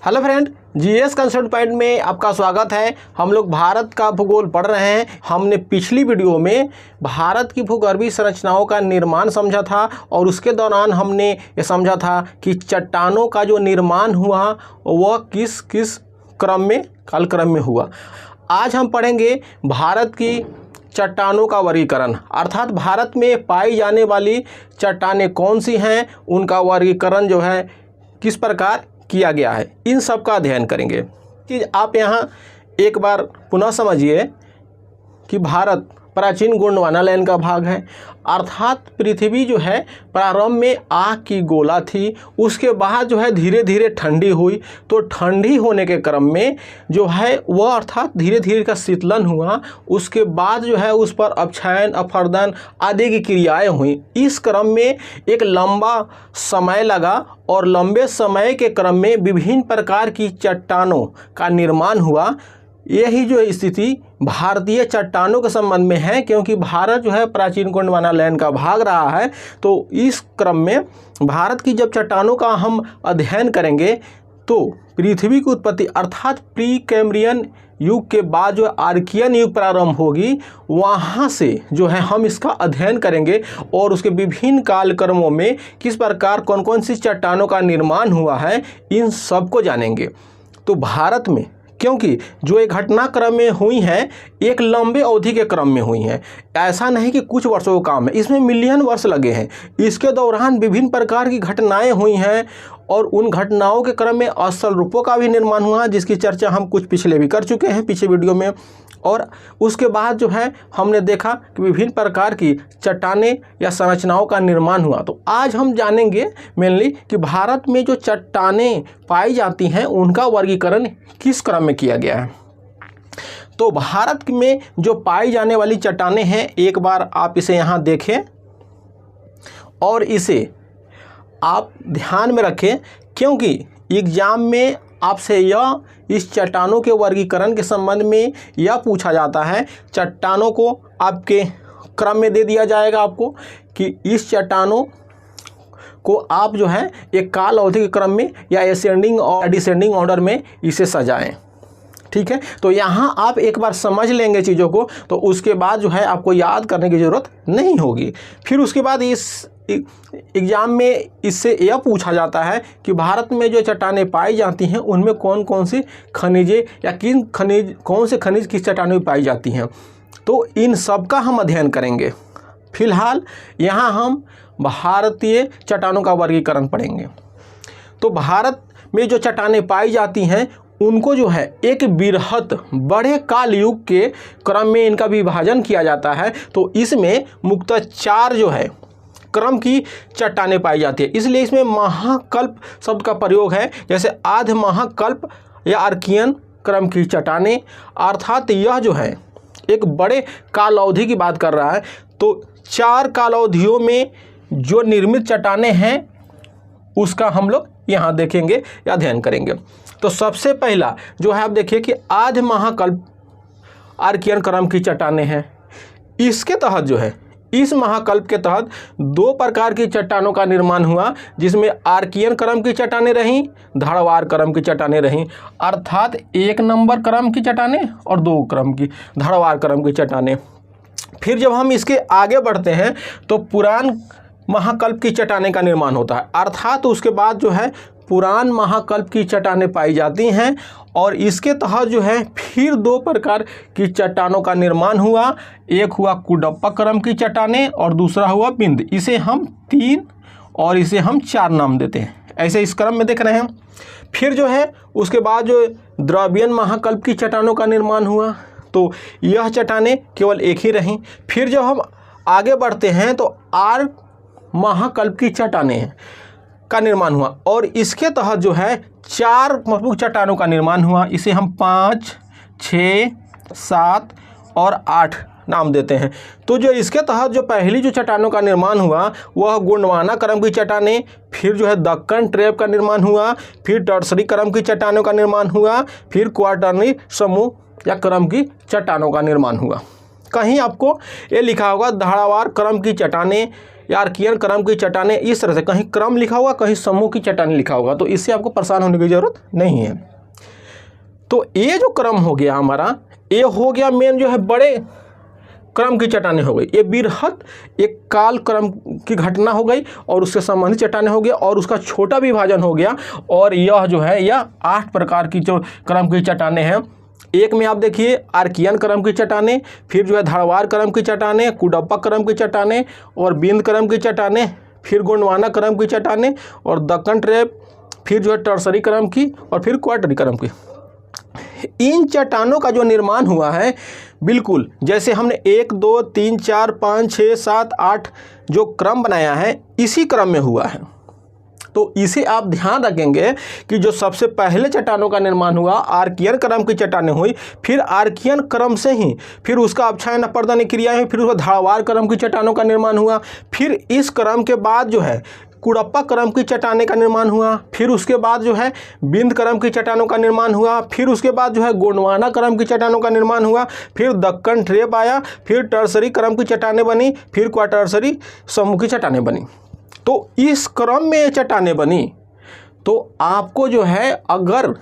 Hello friend, GS concept point में आपका स्वागत है। हम लोग भारत का भूगोल पढ़ रहे हैं। हमने पिछली वीडियो में भारत की भूगर्भीय संरचनाओं का निर्माण समझा था और उसके दौरान हमने ये समझा था कि चट्टानों का जो निर्माण हुआ वह किस किस क्रम में, कालक्रम में हुआ। आज हम पढ़ेंगे भारत की चट्टानों का वर्गीकरण, अर्थात भारत में पाई जाने वाली चट्टानें कौन सी हैं, उनका वर्गीकरण जो है किस प्रकार किया गया है, इन सब का अध्ययन करेंगे। कि आप यहाँ एक बार पुनः समझिए कि भारत प्राचीन गोंडवाना लाइन का भाग है, अर्थात पृथ्वी जो है प्रारंभ में आग की गोला थी, उसके बाद जो है धीरे धीरे ठंडी हुई। तो ठंडी होने के क्रम में जो है वह अर्थात धीरे धीरे का शीतलन हुआ, उसके बाद जो है उस पर अपक्षयन, अपरदन आदि की क्रियाएं हुई। इस क्रम में एक लंबा समय लगा और लंबे समय के क्रम में विभिन्न प्रकार की चट्टानों का निर्माण हुआ। यही जो स्थिति भारतीय चट्टानों के संबंध में है, क्योंकि भारत जो है प्राचीन गोंडवाना लाइन का भाग रहा है। तो इस क्रम में भारत की जब चट्टानों का हम अध्ययन करेंगे तो पृथ्वी की उत्पत्ति अर्थात प्री कैम्ब्रियन युग के बाद जो आर्कियन युग प्रारंभ होगी, वहाँ से जो है हम इसका अध्ययन करेंगे और उसके विभिन्न कालक्रमों में किस प्रकार कौन कौन सी चट्टानों का निर्माण हुआ है, इन सब को जानेंगे। तो भारत में क्योंकि जो ये घटनाक्रम में हुई हैं एक लंबे अवधि के क्रम में हुई हैं, ऐसा नहीं कि कुछ वर्षों का काम है, इसमें मिलियन वर्ष लगे हैं। इसके दौरान विभिन्न प्रकार की घटनाएं हुई हैं और उन घटनाओं के क्रम में अस्थल रूपों का भी निर्माण हुआ, जिसकी चर्चा हम कुछ पिछले भी कर चुके हैं पिछले वीडियो में। और उसके बाद जो है हमने देखा कि विभिन्न प्रकार की चट्टानें या संरचनाओं का निर्माण हुआ। तो आज हम जानेंगे मेनली कि भारत में जो चट्टानें पाई जाती हैं उनका वर्गीकरण किस क्रम में किया गया है। तो भारत में जो पाई जाने वाली चट्टानें हैं, एक बार आप इसे यहाँ देखें और इसे आप ध्यान में रखें, क्योंकि एग्जाम में आपसे यह इस चट्टानों के वर्गीकरण के संबंध में यह पूछा जाता है। चट्टानों को आपके क्रम में दे दिया जाएगा आपको कि इस चट्टानों को आप जो है एक काल अवधि के क्रम में या असेंडिंग और डिसेंडिंग ऑर्डर में इसे सजाएं। ठीक है, तो यहाँ आप एक बार समझ लेंगे चीज़ों को, तो उसके बाद जो है आपको याद करने की ज़रूरत नहीं होगी। फिर उसके बाद इस एग्ज़ाम में इससे यह पूछा जाता है कि भारत में जो चट्टानें पाई जाती हैं उनमें कौन कौन सी खनिजें या कौन से खनिज किस चट्टानों में पाई जाती हैं। तो इन सब का हम अध्ययन करेंगे। फिलहाल यहाँ हम भारतीय चट्टानों का वर्गीकरण पढ़ेंगे। तो भारत में जो चट्टानें पाई जाती हैं उनको जो है एक बृहत बड़े काल युग के क्रम में इनका विभाजन किया जाता है। तो इसमें मुख्यतः 4 जो है क्रम की चट्टानें पाई जाती है, इसलिए इसमें महाकल्प शब्द का प्रयोग है। जैसे आधि महाकल्प या आर्कियन क्रम की चट्टानें, अर्थात यह जो है एक बड़े काल अवधि की बात कर रहा है। तो 4 काल अवधियों में जो निर्मित चट्टानें हैं उसका हम लोग यहाँ देखेंगे या अध्ययन करेंगे। तो सबसे पहला जो है आप देखिए कि आधि महाकल्प आर्कियन क्रम की चट्टानें हैं। इसके तहत जो है इस महाकल्प के तहत 2 प्रकार की चट्टानों का निर्माण हुआ, जिसमें आर्कियन क्रम की चट्टानें रहीं, धड़वार क्रम की चट्टानें रहीं, अर्थात 1 नंबर क्रम की चट्टानें और 2 क्रम की धड़वार क्रम की चट्टानें। फिर जब हम इसके आगे बढ़ते हैं तो पुरान महाकल्प की चट्टानें का निर्माण होता है, अर्थात उसके बाद जो है पुरान महाकल्प की चट्टानें पाई जाती हैं और इसके तहत जो है फिर 2 प्रकार की चट्टानों का निर्माण हुआ। एक हुआ कुडप्पा क्रम की चट्टानें और दूसरा हुआ बिंद। इसे हम 3 और इसे हम 4 नाम देते हैं, ऐसे इस क्रम में देख रहे हैं। फिर जो है उसके बाद जो द्रवियन महाकल्प की चट्टानों का निर्माण हुआ, तो यह चट्टानें केवल एक ही रहीं। फिर जब हम आगे बढ़ते हैं तो आर्क महाकल्प की चट्टानें का निर्माण हुआ और इसके तहत जो है 4 प्रमुख चट्टानों का निर्माण हुआ। इसे हम 5, 6, 7 और 8 नाम देते हैं। तो जो इसके तहत जो पहली जो चट्टानों का निर्माण हुआ वह गोंडवाना क्रम की चट्टानें, फिर जो है दक्कन ट्रेप का निर्माण हुआ, फिर टर्सरी क्रम की चट्टानों का निर्माण हुआ, फिर क्वार्टरनी समूह या क्रम की चट्टानों का निर्माण हुआ। कहीं आपको ये लिखा होगा धड़ावार क्रम की चट्टानें या आर्कियन क्रम की चट्टानें, इस तरह से कहीं क्रम लिखा होगा कहीं समूह की चट्टानें लिखा होगा, तो इससे आपको परेशान होने की जरूरत नहीं है। तो ये जो क्रम हो गया हमारा, ये हो गया मेन जो है बड़े क्रम की चट्टानें हो गई। ये बृहत एक काल क्रम की घटना हो गई और उससे संबंधित चट्टानें हो गया और उसका छोटा विभाजन हो गया। और यह जो है यह 8 प्रकार की जो क्रम की चट्टानें हैं। एक में आप देखिए आर्कियन क्रम की चट्टानें, फिर जो है धारवाड़ क्रम की चट्टानें, कुडप्पा क्रम की चट्टानें और बिंद क्रम की चट्टानें, फिर गोंडवाना क्रम की चट्टानें और दक्कन ट्रैप, फिर जो है टर्सरी क्रम की और फिर क्वार्टरी क्रम की। इन चट्टानों का जो निर्माण हुआ है बिल्कुल जैसे हमने 1 2 3 4 5 6 7 8 जो क्रम बनाया है इसी क्रम में हुआ है। तो इसे आप ध्यान रखेंगे कि जो सबसे पहले चट्टानों का निर्माण हुआ आर्कियन क्रम की चट्टानें हुई, फिर आर्कियन क्रम से ही फिर उसका अपक्षयन अपरदन क्रिया हुई, फिर उसका धारवाड़ क्रम की चट्टानों का निर्माण हुआ, फिर इस क्रम के बाद जो है कुडप्पा क्रम की चट्टानें का निर्माण हुआ, फिर उसके बाद जो है बिंद क्रम की चट्टानों का निर्माण हुआ, फिर उसके बाद जो है गोंडवाना क्रम की चट्टानों का निर्माण हुआ, फिर दक्कन ट्रैप आया, फिर टर्सरी क्रम की चट्टानें बनी, फिर क्वाटरसरी समूह की चट्टानें बनी। तो इस क्रम में ये चट्टानें बनी। तो आपको जो है अगर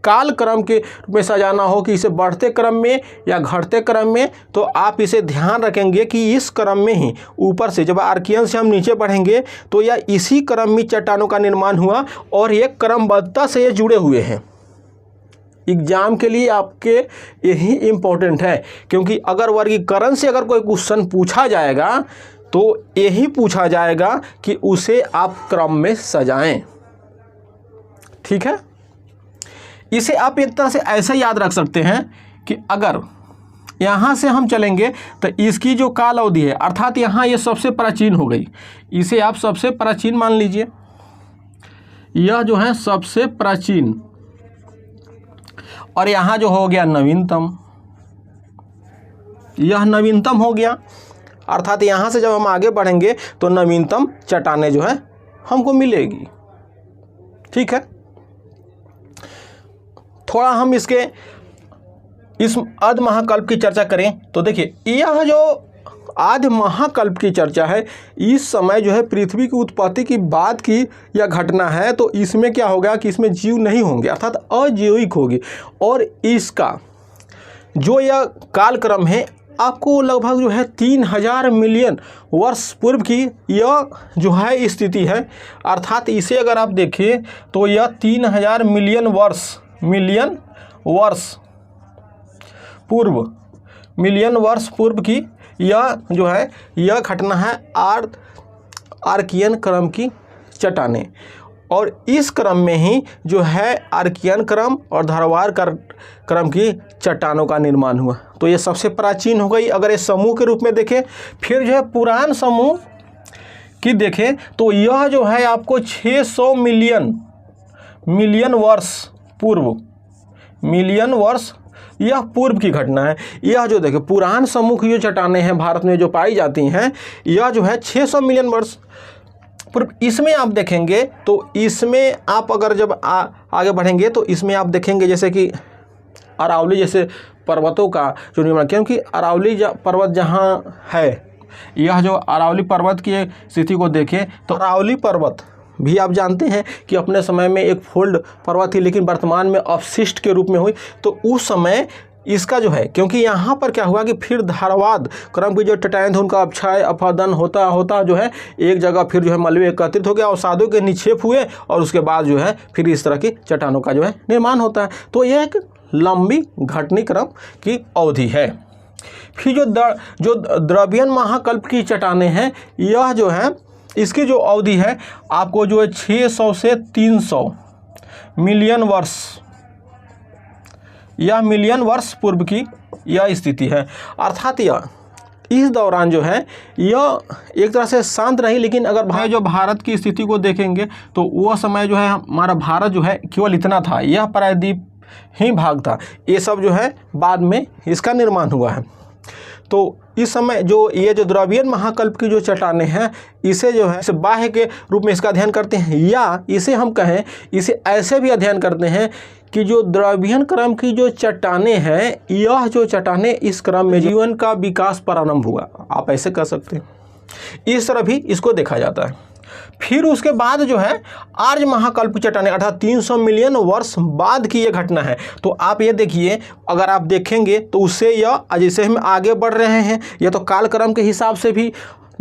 काल क्रम के में सजाना हो कि इसे बढ़ते क्रम में या घटते क्रम में, तो आप इसे ध्यान रखेंगे कि इस क्रम में ही ऊपर से जब आर्कियन से हम नीचे बढ़ेंगे तो यह इसी क्रम में चट्टानों का निर्माण हुआ और ये क्रमबद्धता से ये जुड़े हुए हैं। एग्जाम के लिए आपके यही इम्पोर्टेंट है, क्योंकि अगर वर्गीकरण से अगर कोई क्वेश्चन पूछा जाएगा तो यही पूछा जाएगा कि उसे आप क्रम में सजाएं। ठीक है, इसे आप एक तरह से ऐसे याद रख सकते हैं कि अगर यहाँ से हम चलेंगे तो इसकी जो काल अवधि है अर्थात यहाँ ये सबसे प्राचीन हो गई, इसे आप सबसे प्राचीन मान लीजिए, यह जो है सबसे प्राचीन, और यहाँ जो हो गया नवीनतम, यह नवीनतम हो गया। अर्थात यहाँ से जब हम आगे बढ़ेंगे तो नवीनतम चट्टानें जो है हमको मिलेगी। ठीक है, थोड़ा हम इसके इस आदि महाकल्प की चर्चा करें तो देखिए यह जो आदि महाकल्प की चर्चा है, इस समय जो है पृथ्वी की उत्पत्ति की बाद की यह घटना है। तो इसमें क्या होगा कि इसमें जीव नहीं होंगे अर्थात अजीविक होगी, और इसका जो यह कालक्रम है आपको लगभग जो है 3000 मिलियन वर्ष पूर्व की यह जो है स्थिति है। अर्थात इसे अगर आप देखें तो यह 3000 मिलियन वर्ष पूर्व की यह जो है यह घटना है आर्कियन क्रम की चट्टानें, और इस क्रम में ही जो है आर्कियन क्रम और धारवाड़ क्रम की चट्टानों का निर्माण हुआ। तो ये सबसे प्राचीन हो गई। अगर ये समूह के रूप में देखें, फिर जो है पुरान समूह की देखें तो यह जो है आपको 600 मिलियन वर्ष यह पूर्व की घटना है। यह जो देखिए पुरान समूह की जो चट्टानें हैं भारत में जो पाई जाती हैं, यह जो है 600 मिलियन वर्ष पूर्व। इसमें आप देखेंगे तो इसमें आप अगर जब आगे बढ़ेंगे तो इसमें आप देखेंगे जैसे कि अरावली जैसे पर्वतों का जो निर्माण, क्योंकि अरावली पर्वत जहाँ है, यह जो अरावली पर्वत की स्थिति को देखें तो अरावली पर्वत भी आप जानते हैं कि अपने समय में एक फोल्ड पर्वत थी, लेकिन वर्तमान में अवशिष्ट के रूप में हुई। तो उस समय इसका जो है, क्योंकि यहाँ पर क्या हुआ कि फिर धारवाड़ क्रम की जो चट्टानें थे उनका अपक्षय अपरदन होता जो है एक जगह फिर जो है मलबे एकत्रित हो गया और साधु के निक्षेप हुए, और उसके बाद जो है फिर इस तरह की चट्टानों का जो है निर्माण होता है। तो यह एक लंबी घटनी क्रम की अवधि है। फिर जो द्रवियन महाकल्प की चट्टानें हैं, यह जो है इसकी जो अवधि है आपको जो है 600 से 300 मिलियन वर्ष, यह मिलियन वर्ष पूर्व की यह स्थिति है। अर्थात यह इस दौरान जो है यह एक तरह से शांत रही, लेकिन अगर भाई जो भारत की स्थिति को देखेंगे तो वह समय जो है हमारा भारत जो है केवल इतना था, यह प्रायद्वीप ही भाग था। ये सब जो है बाद में इसका निर्माण हुआ है। तो इस समय जो ये जो द्रवियन महाकल्प की जो चट्टानें हैं, इसे जो है इसे बाह्य के रूप में इसका अध्ययन करते हैं, या इसे हम कहें इसे ऐसे भी अध्ययन करते हैं कि जो द्रवियन क्रम की जो चट्टानें हैं, यह जो चट्टानें इस क्रम में जीवन का विकास प्रारंभ हुआ, आप ऐसे कह सकते हैं। इस तरह भी इसको देखा जाता है। फिर उसके बाद जो है आर्य महाकल्प की चट्टानें, अर्थात 300 मिलियन वर्ष बाद की ये घटना है। तो आप ये देखिए, अगर आप देखेंगे तो उससे यह जैसे हम आगे बढ़ रहे हैं, यह तो कालक्रम के हिसाब से भी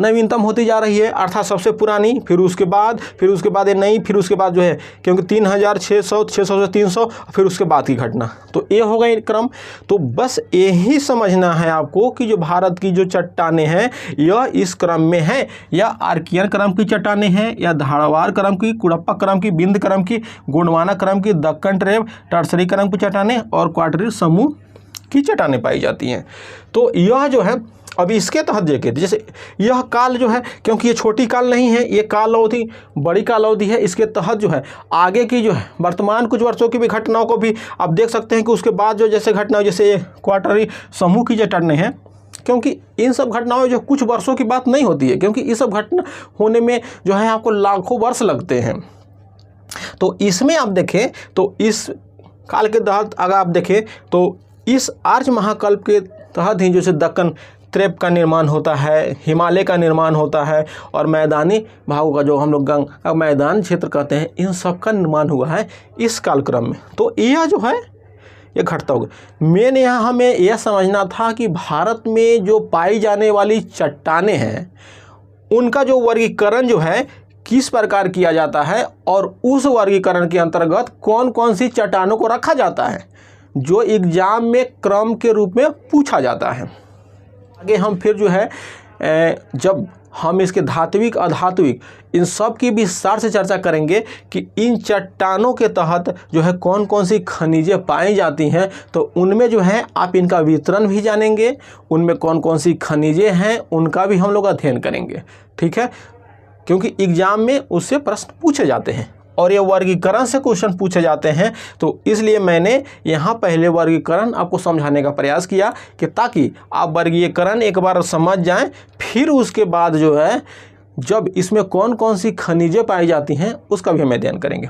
नवीनतम होती जा रही है, अर्थात सबसे पुरानी, फिर उसके बाद ये नई, फिर उसके बाद जो है क्योंकि 3600 से 300, फिर उसके बाद की घटना। तो ये हो गई क्रम। तो बस यही समझना है आपको कि जो भारत की जो चट्टानें हैं यह इस क्रम में है, या आर्कियन क्रम की चट्टानें हैं, या धारावार क्रम की, कुड़प्पा क्रम की, बिंद क्रम की, गोंडवाना क्रम की, दक्कन ट्रेप, टर्सरी क्रम की चट्टानें और क्वार्टरी समूह की चट्टानें पाई जाती हैं। तो यह जो है अभी इसके तहत देखें, जैसे यह काल जो है, क्योंकि ये छोटी काल नहीं है, ये काल अवधि बड़ी काल अवधि है, इसके तहत जो है आगे की जो है वर्तमान कुछ वर्षों की भी घटनाओं को भी आप देख सकते हैं कि उसके बाद जो जैसे घटना, जैसे ये क्वार्टरी समूह की चट्टानें हैं, क्योंकि इन सब घटनाओं जो कुछ वर्षों की बात नहीं होती है, क्योंकि ये सब घटना होने में जो है आपको लाखों वर्ष लगते हैं। तो इसमें आप देखें तो इस काल के तहत अगर आप देखें तो इस आर्य महाकल्प के तहत ही जैसे दक्कन ट्रेप का निर्माण होता है, हिमालय का निर्माण होता है, और मैदानी भागों का जो हम लोग गंगा मैदान क्षेत्र कहते हैं, इन सब का निर्माण हुआ है इस कालक्रम में। तो यह जो है ये घटता होगा। मेन यहाँ हमें यह समझना था कि भारत में जो पाई जाने वाली चट्टानें हैं उनका जो वर्गीकरण जो है किस प्रकार किया जाता है, और उस वर्गीकरण के अंतर्गत कौन कौन सी चट्टानों को रखा जाता है, जो एग्जाम में क्रम के रूप में पूछा जाता है। आगे हम फिर जो है जब हम इसके धात्विक अधात्विक इन सब की विस्तार से चर्चा करेंगे कि इन चट्टानों के तहत जो है कौन कौन सी खनिजें पाई जाती हैं, तो उनमें जो है आप इनका वितरण भी जानेंगे, उनमें कौन कौन सी खनिजें हैं उनका भी हम लोग अध्ययन करेंगे। ठीक है, क्योंकि एग्जाम में उससे प्रश्न पूछे जाते हैं और ये वर्गीकरण से क्वेश्चन पूछे जाते हैं। तो इसलिए मैंने यहाँ पहले वर्गीकरण आपको समझाने का प्रयास किया कि ताकि आप वर्गीकरण एक बार समझ जाएं, फिर उसके बाद जो है जब इसमें कौन कौन सी खनिजें पाई जाती हैं उसका भी हम अध्ययन करेंगे।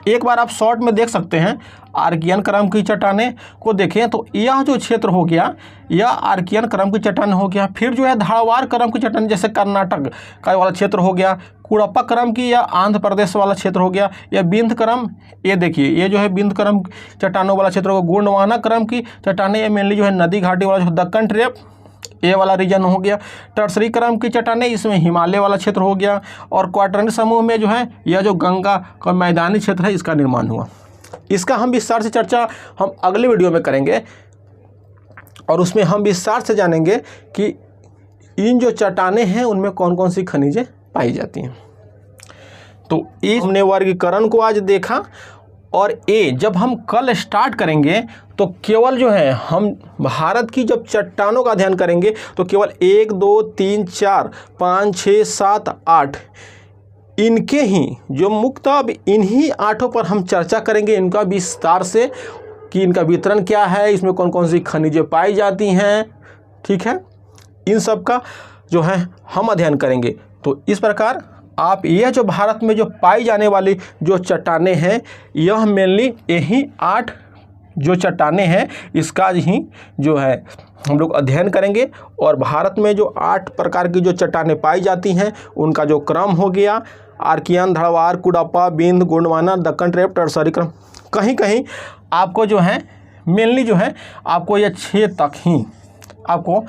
एक बार आप शॉर्ट में देख सकते हैं, आर्कियन क्रम की चट्टानें को देखें तो यह जो क्षेत्र हो गया यह आर्कियन क्रम की चट्टान हो गया। फिर जो है धारावार क्रम की चट्टान, जैसे कर्नाटक का वाला क्षेत्र हो गया, कुड़प्पा क्रम की या आंध्र प्रदेश वाला क्षेत्र हो गया, या बिंद क्रम, ये देखिए ये जो है बिंद क्रम चट्टानों वाला क्षेत्र होगा। गोंडवाना क्रम की चट्टानें ये मेनली जो है नदी घाटी वाला जो दक्कन ट्रेप ये वाला रीजन हो गया। टर्सरी क्रम की चट्टानें इसमें हिमालय वाला क्षेत्र हो गया, और क्वार्टरनी समूह में जो है यह जो गंगा का मैदानी क्षेत्र है इसका निर्माण हुआ। इसका हम विस्तार से चर्चा हम अगले वीडियो में करेंगे, और उसमें हम विस्तार से जानेंगे कि इन जो चट्टानें हैं उनमें कौन कौन सी खनिजें पाई जाती हैं। तो इस हमने वर्गीकरण को आज देखा, और ये जब हम कल स्टार्ट करेंगे तो केवल जो है हम भारत की जब चट्टानों का अध्ययन करेंगे तो केवल 1 2 3 4 5 6 7 8 इनके ही जो मुक्त, अब इन्हीं 8 पर हम चर्चा करेंगे इनका विस्तार से कि इनका वितरण क्या है, इसमें कौन कौन सी खनिजें पाई जाती हैं। ठीक है, इन सब का जो है हम अध्ययन करेंगे। तो इस प्रकार आप यह जो भारत में जो पाई जाने वाली जो चट्टानें हैं यह मेनली यही 8 जो चट्टानें हैं इसका ही जो है हम लोग अध्ययन करेंगे। और भारत में जो 8 प्रकार की जो चट्टानें पाई जाती हैं उनका जो क्रम हो गया आर्कियन, धड़वार, कुड़प्पा, बिंद, गोंडवाना, दक्कन ट्रेप, टर्सरी क्रम, कहीं कहीं आपको जो है मेनली जो है आपको ये 6 तक ही आपको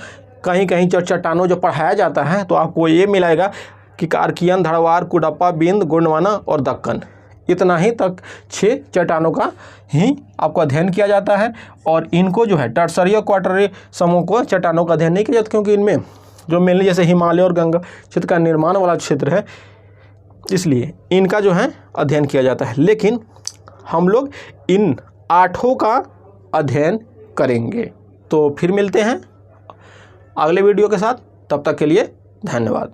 कहीं कहीं चट्टानों जो पढ़ाया जाता है तो आपको ये मिलेगा कि आर्कियन, धड़वार, कुड़प्पा, बिंद, गोंडवाना और दक्कन, इतना ही तक 6 चट्टानों का ही आपको अध्ययन किया जाता है। और इनको जो है टर्सरी और क्वार्टरी समूह को चट्टानों का अध्ययन नहीं किया जाता, क्योंकि इनमें जो मेनली जैसे हिमालय और गंगा क्षेत्र का निर्माण वाला क्षेत्र है, इसलिए इनका जो है अध्ययन किया जाता है। लेकिन हम लोग इन 8 का अध्ययन करेंगे। तो फिर मिलते हैं अगले वीडियो के साथ, तब तक के लिए धन्यवाद।